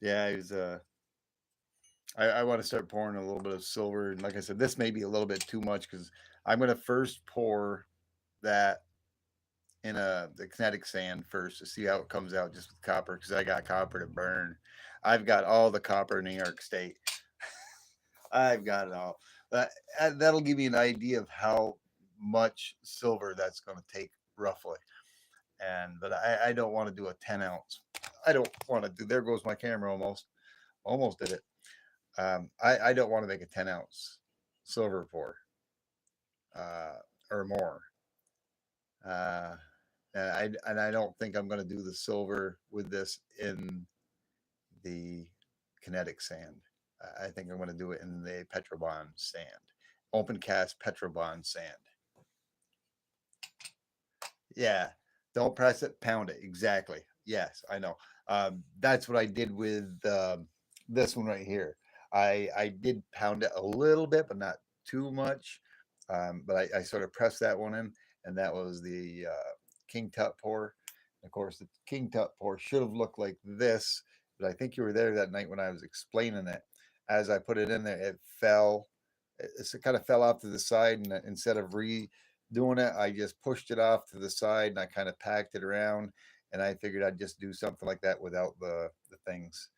Speaker 1: yeah, it was I want to start pouring a little bit of silver. And like I said, this may be a little bit too much because I'm gonna first pour that in the kinetic sand first to see how it comes out just with copper because I got copper to burn. I've got all the copper in New York State. I've got it all. That that'll give you an idea of how much silver that's going to take roughly. And but I don't want to do a 10 ounce. I don't want to do. There goes my camera almost. Almost did it. I don't want to make a 10 ounce silver pour uh, or more. Uh, and I don't think I'm going to do the silver with this in the kinetic sand. I think I'm going to do it in the Petrobond sand, open cast Petrobond sand. Yeah, don't press it, pound it. Exactly. Yes, I know. That's what I did with this one right here. I did pound it a little bit, but not too much. But I sort of pressed that one in, and that was the King Tut pour. Of course, the King Tut pour should have looked like this, but I think you were there that night when I was explaining it. As I put it in there, it fell. It kind of fell off to the side, and instead of doing it, I just pushed it off to the side and I kind of packed it around. And I figured I'd just do something like that without the things.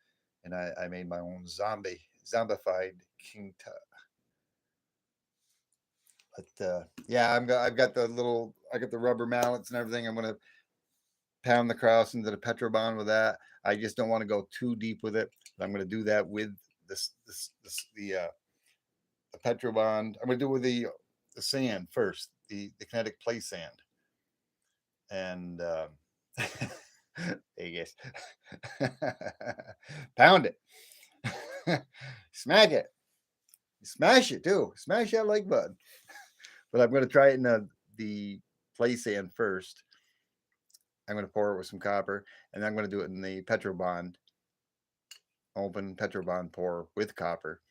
Speaker 1: And I made my own zombified King Tut. But yeah, I've got I got the rubber mallets and everything. I'm gonna pound the cross into the Petrobond with that. I just don't want to go too deep with it. But I'm gonna do that with the Petrobond. I'm gonna do it with the sand first, the kinetic play sand, and Vegas. Pound it. Smack it. Smash it too. Smash that like button. But I'm going to try it in the play sand first. I'm going to pour it with some copper, and I'm going to do it in the Petrobond, open Petrobond pour with copper.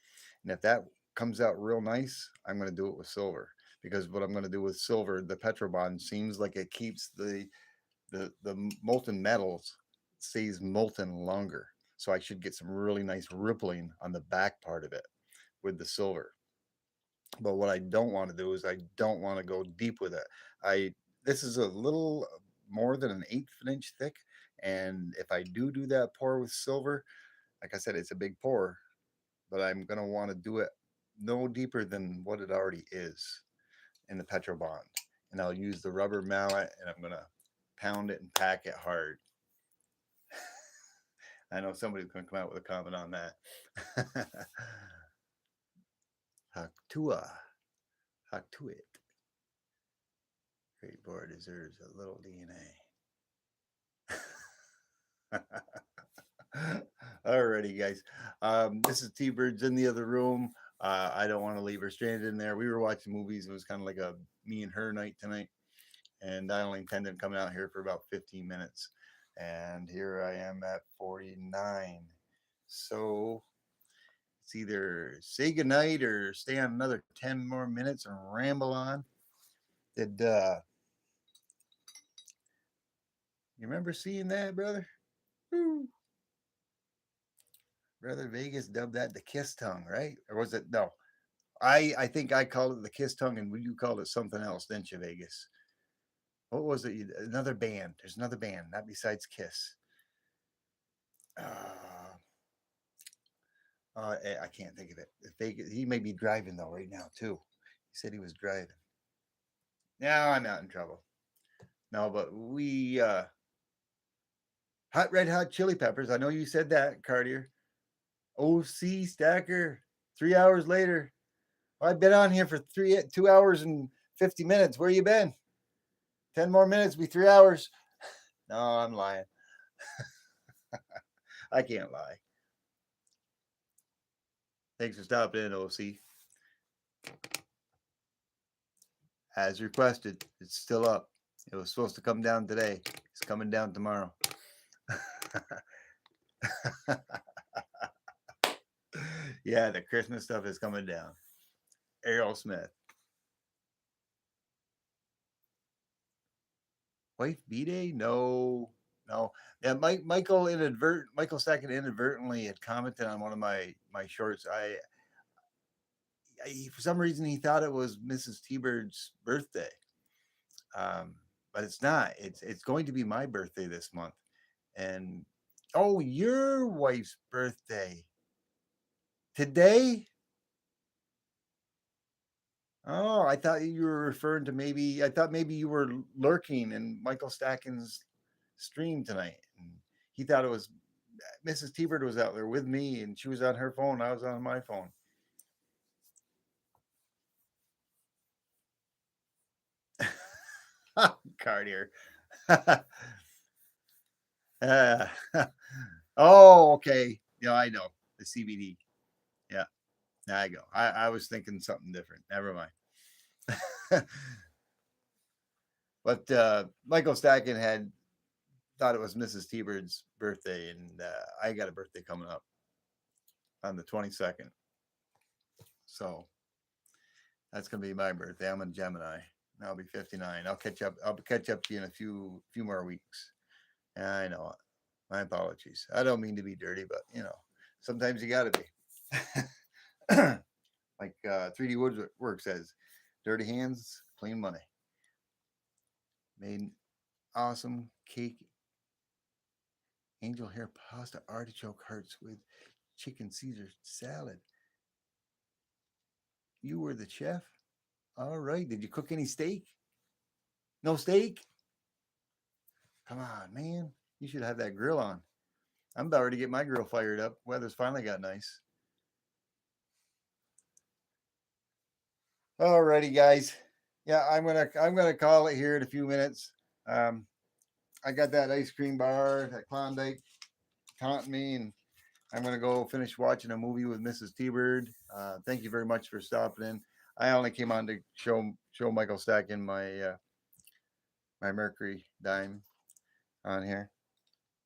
Speaker 1: And if that comes out real nice, I'm going to do it with silver because what I'm going to do with silver, the Petrobond seems like it keeps the molten metals stays molten longer. So I should get some really nice rippling on the back part of it with the silver. But what I don't want to do is I don't want to go deep with it. I This is a little more than an eighth of an inch thick, and if I do that pour with silver, like I said, it's a big pour, but I'm gonna want to do it no deeper than what it already is in the Petrobond, and I'll use the rubber mallet, and I'm gonna pound it and pack it hard. I know somebody's going to come out with a comment on that. Haktua. Haktuit. Great board deserves a little DNA. Alrighty, guys. This is T Birds in the other room. I don't want to leave her stranded in there. We were watching movies. It was kind of like a me and her night tonight. And I only intended coming out here for about 15 minutes. And here I am at 49. So it's either say goodnight or stay on another 10 more minutes and ramble on. Did you remember seeing that, brother? Woo. Brother Vegas dubbed that the kiss tongue, right? Or was it no? I think I called it the Kiss Tongue, and you called it something else, didn't you, Vegas? What was it? Another band. There's another band, not besides Kiss. Uh, I can't think of it. Vegas, he may be driving though right now too. He said he was driving. Now I'm not in trouble. No, but we Hot Red Hot Chili Peppers. I know you said that, Cartier. OC Stacker. 3 hours later. Well, I've been on here for 2 hours and 50 minutes. Where you been? 10 more minutes, be 3 hours. No, I'm lying. I can't lie. Thanks for stopping in, OC. As requested, it's still up. It was supposed to come down today. It's coming down tomorrow. Yeah, the Christmas stuff is coming down. Aerosmith. Wife B-Day? No. Yeah, Michael Stacken inadvertently had commented on one of my shorts. For some reason he thought it was Mrs. T-Bird's birthday. But it's not. It's going to be my birthday this month. And your wife's birthday. Today? Oh, I thought you were referring to I thought maybe you were lurking in Michael Stacken's stream tonight. And he thought it was Mrs. T-Bird was out there with me, and she was on her phone. I was on my phone. Cartier. Oh, okay. Yeah, I know. The CBD. Yeah. There I go. I was thinking something different. Never mind. But Michael Stacken had thought it was Mrs. T-Bird's birthday, and I got a birthday coming up on the 22nd. So that's gonna be my birthday. I'm a Gemini. I'll be 59. I'll catch up to you in a few more weeks. I know. My apologies. I don't mean to be dirty, but sometimes you gotta be. Like 3D Woodwork says, dirty hands, clean money. Made awesome cake, angel hair pasta, artichoke hearts with chicken Caesar salad. You were the chef? All right. Did you cook any steak? No steak? Come on, man. You should have that grill on. I'm about ready to get my grill fired up. Weather's finally got nice. Alrighty, guys. Yeah, I'm gonna call it here in a few minutes. I got that ice cream bar, that Klondike taunting me, and I'm gonna go finish watching a movie with Mrs. T-Bird. Thank you very much for stopping in. I only came on to show Michael Stacken my my Mercury dime on here.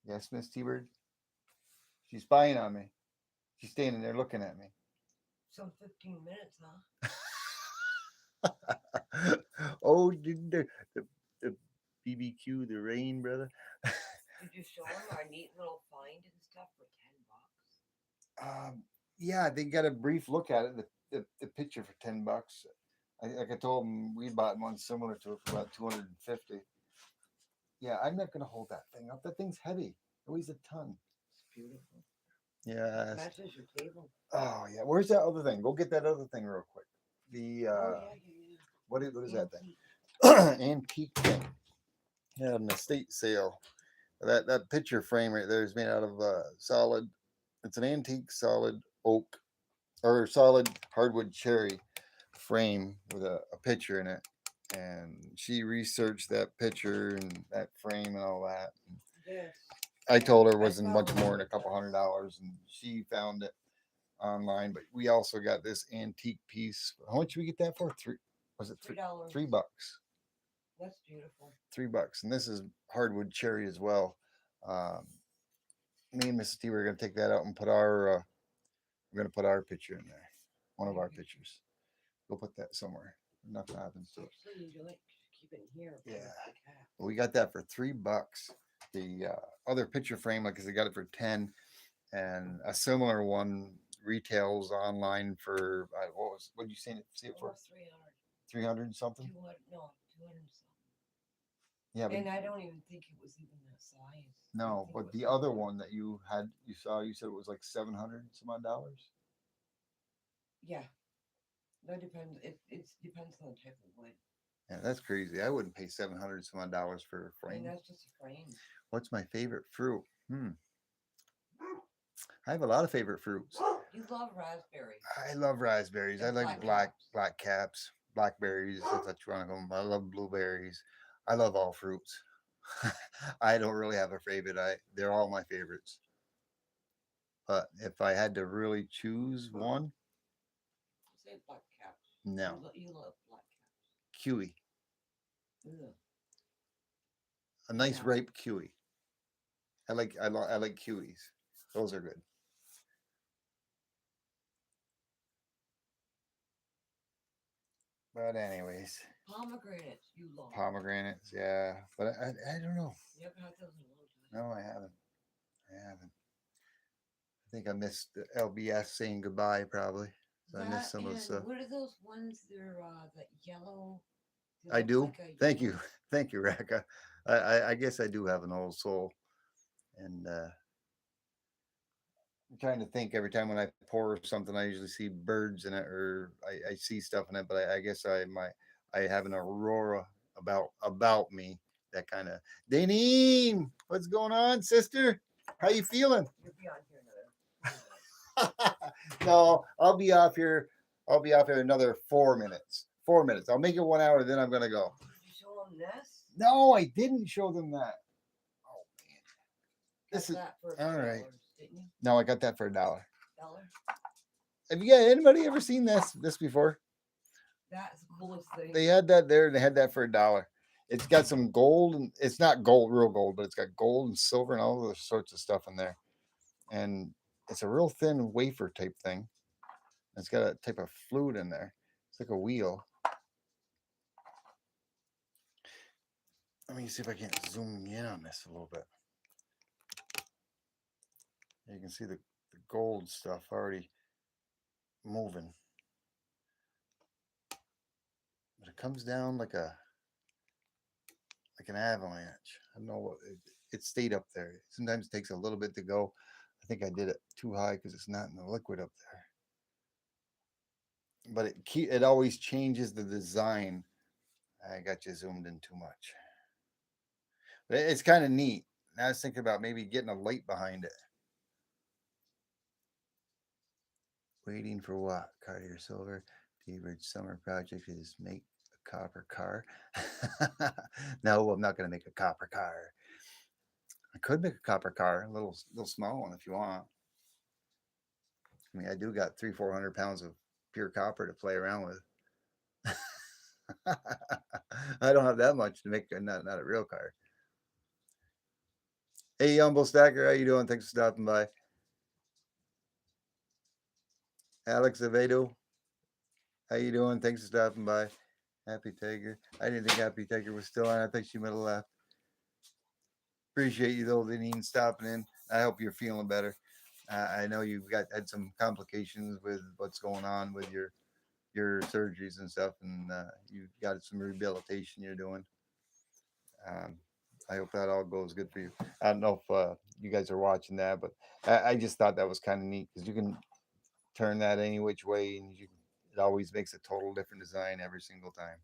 Speaker 1: Yes, Miss T-Bird. She's spying on me. She's standing there looking at me.
Speaker 2: So 15 minutes, huh?
Speaker 1: Oh, did the BBQ, the rain, brother?
Speaker 2: Did you show them our neat little find and stuff for $10?
Speaker 1: Yeah, they got a brief look at it. The picture for $10. Like I told them, we bought one similar to it for about 250. Yeah, I'm not gonna hold that thing up. That thing's heavy. It weighs a ton.
Speaker 2: It's beautiful.
Speaker 1: Yeah.
Speaker 2: Matches your table.
Speaker 1: Oh yeah. Where's that other thing? Go get that other thing real quick. The
Speaker 2: Yeah.
Speaker 1: what is that
Speaker 2: Antique.
Speaker 1: thing? Antique thing. Yeah, an estate sale. That picture frame right there is made out of solid. It's an antique solid oak or solid hardwood cherry frame with a picture in it. And she researched that picture and that frame and all that.
Speaker 2: Yes.
Speaker 1: I told her it
Speaker 2: I
Speaker 1: wasn't
Speaker 2: saw
Speaker 1: much
Speaker 2: one
Speaker 1: more
Speaker 2: of
Speaker 1: than a
Speaker 2: the
Speaker 1: couple
Speaker 2: jars.
Speaker 1: $100, and she found it online. But we also got this antique piece. How much did we get that for? Three? Was it three?
Speaker 2: $3.
Speaker 1: $3.
Speaker 2: That's beautiful.
Speaker 1: $3, and this is hardwood cherry as well. Um, Me and Mrs. T were gonna take that out and put we're gonna put our picture in there, one of our pictures. Go put that somewhere. Nothing happens to it.
Speaker 2: Actually, you like keep it in here.
Speaker 1: Yeah. But we got that for $3. The other picture frame, like I said, got it for 10, and a similar one retails online for what did you say it for?
Speaker 2: Almost 300.
Speaker 1: 300 something?
Speaker 2: 200, no, 200 something.
Speaker 1: Yeah, but
Speaker 2: And I don't even think it was even that size. I
Speaker 1: no,
Speaker 2: think it
Speaker 1: but
Speaker 2: was
Speaker 1: the
Speaker 2: like
Speaker 1: other
Speaker 2: more.
Speaker 1: one that you said it was like 700 some odd dollars.
Speaker 2: Yeah, that depends. It depends on the type of wood.
Speaker 1: Yeah, that's crazy. I wouldn't pay 700 some odd dollars for a
Speaker 2: And
Speaker 1: frame.
Speaker 2: that's just a frame.
Speaker 1: What's my favorite fruit? I have a lot of favorite fruits.
Speaker 2: You love raspberry
Speaker 1: I love raspberries. I
Speaker 2: and
Speaker 1: like
Speaker 2: black caps.
Speaker 1: black caps, blackberries, if that's what you want to call them. I love blueberries. I love all fruits. I don't really have a favorite. They're all my favorites. But if I had to really choose one,
Speaker 2: Say black caps.
Speaker 1: no,
Speaker 2: You love black caps.
Speaker 1: kiwi,
Speaker 2: Ugh.
Speaker 1: a nice
Speaker 2: Yeah.
Speaker 1: ripe kiwi. I like kiwis. Those are good. But anyways,
Speaker 2: Pomegranates, you love.
Speaker 1: pomegranates, yeah. But I don't know.
Speaker 2: You haven't had those in a long time.
Speaker 1: No, I haven't. I haven't. I think I missed the LBS saying goodbye probably. So I missed
Speaker 2: That
Speaker 1: some of the
Speaker 2: and
Speaker 1: stuff.
Speaker 2: what are those ones? They're that yellow. They
Speaker 1: I
Speaker 2: look
Speaker 1: do.
Speaker 2: like a
Speaker 1: Thank
Speaker 2: yellow.
Speaker 1: you. Thank you, Raka. I guess I do have an old soul. And I'm trying to think every time when I pour something, I usually see birds in it or I see stuff in it, but I guess I have an aurora about me that kind of Danine, what's going on, sister? How you feeling?
Speaker 2: You'll be on here another 3 minutes.
Speaker 1: No, I'll be off here. I'll be off here another 4 minutes. 4 minutes. I'll make it 1 hour, then I'm gonna go.
Speaker 2: Did you show them this?
Speaker 1: No, I didn't show them that. Oh man.
Speaker 2: Got
Speaker 1: This is
Speaker 2: that for
Speaker 1: all right.
Speaker 2: $2, didn't you?
Speaker 1: No, I got that for $1.
Speaker 2: $1.
Speaker 1: Have you got anybody ever seen this before?
Speaker 2: That's the coolest thing.
Speaker 1: They had that there and they had that for $1. It's got some gold and it's not gold, real gold, but it's got gold and silver and all those sorts of stuff in there. And it's a real thin wafer type thing. It's got a type of fluid in there. It's like a wheel. Let me see if I can zoom in on this a little bit. You can see the gold stuff already moving. But it comes down like an avalanche. I don't know what it stayed up there. Sometimes it takes a little bit to go. I think I did it too high because it's not in the liquid up there. But it always changes the design. I got you zoomed in too much. But it's kind of neat. I was thinking about maybe getting a light behind it. Waiting for what? Cartier Silver. T-Bridge summer project is make a copper car. No, I'm not going to make a copper car. I could make a copper car, a little small one if you want. I mean, I do got 300-400 pounds of pure copper to play around with. I don't have that much to make not a real car. Hey, Humble Stacker, how you doing? Thanks for stopping by. Alex Avedo, how you doing? Thanks for stopping by. Happy Tiger. I didn't think Happy Tiger was still on. I think she might have left. Appreciate you though, Deneen, stopping in. I hope you're feeling better. I know you've had some complications with what's going on with your surgeries and stuff, and you got some rehabilitation you're doing. I hope that all goes good for you. I don't know if you guys are watching that, but I just thought that was kind of neat because you can turn that any which way, and it always makes a total different design every single time.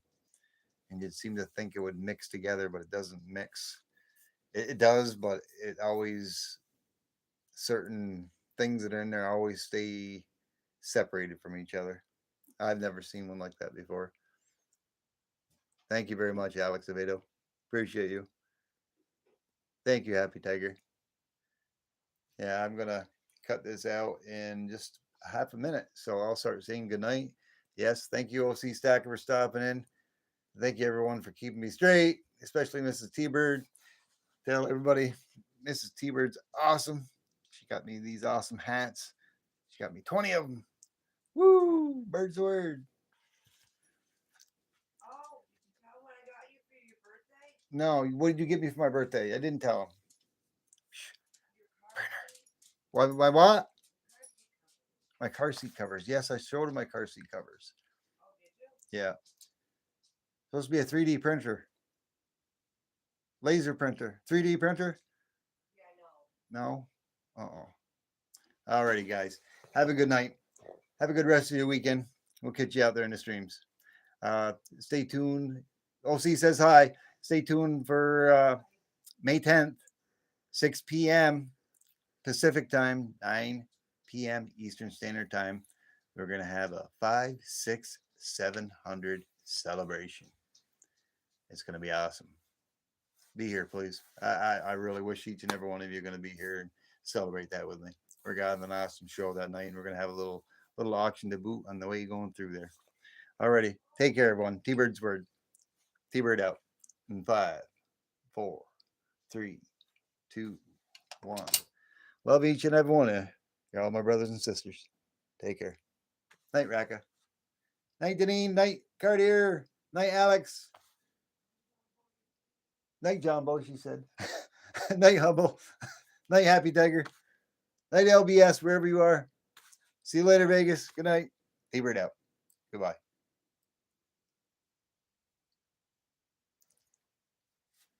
Speaker 1: And you'd seem to think it would mix together, but it doesn't mix. It does, but it always certain things that are in there always stay separated from each other. I've never seen one like that before. Thank you very much, Alex Avedo. Appreciate you. Thank you, Happy Tiger. Yeah, I'm gonna cut this out in just a half a minute, so I'll start saying goodnight. Yes, thank you, OC Stacker, for stopping in. Thank you, everyone, for keeping me straight, especially Mrs. T-Bird. Tell everybody, Mrs. T-Bird's awesome. She got me these awesome hats. She got me 20 of them. Woo! Bird's word.
Speaker 2: Oh, did you tell what I got you for your birthday?
Speaker 1: No, what did you get me for my birthday? I didn't tell him.
Speaker 2: Your car key?
Speaker 1: Why what?
Speaker 2: Car key cover.
Speaker 1: My car seat covers. Yes, I showed him my car seat covers.
Speaker 2: Oh, did you?
Speaker 1: Yeah. Supposed to be a 3D printer. Laser printer. 3D printer?
Speaker 2: Yeah, no.
Speaker 1: No? Uh-oh. Alrighty, guys. Have a good night. Have a good rest of your weekend. We'll catch you out there in the streams. Stay tuned. OC says hi. Stay tuned for May 10th, 6 p.m. Pacific time, 9 p.m. Eastern Standard Time. We're going to have a 5, 6, 700 celebration. It's going to be awesome. Be here, please. I really wish each and every one of you are going to be here and celebrate that with me. We're going to have an awesome show that night, and we're going to have a little auction to boot on the way going through there. Alrighty. Take care, everyone. T-Bird's word. T-Bird out. In 5, 4, 3, 2, 1. Love each and every one of you. You're all my brothers and sisters. Take care. Night, Raka. Night, Deneen. Night, Cartier. Night, Alex. Night, Jumbo, she said. Night, Hubble. Night, Happy Tiger. Night, LBS, wherever you are. See you later, Vegas. Good night. T-Bird out. Goodbye.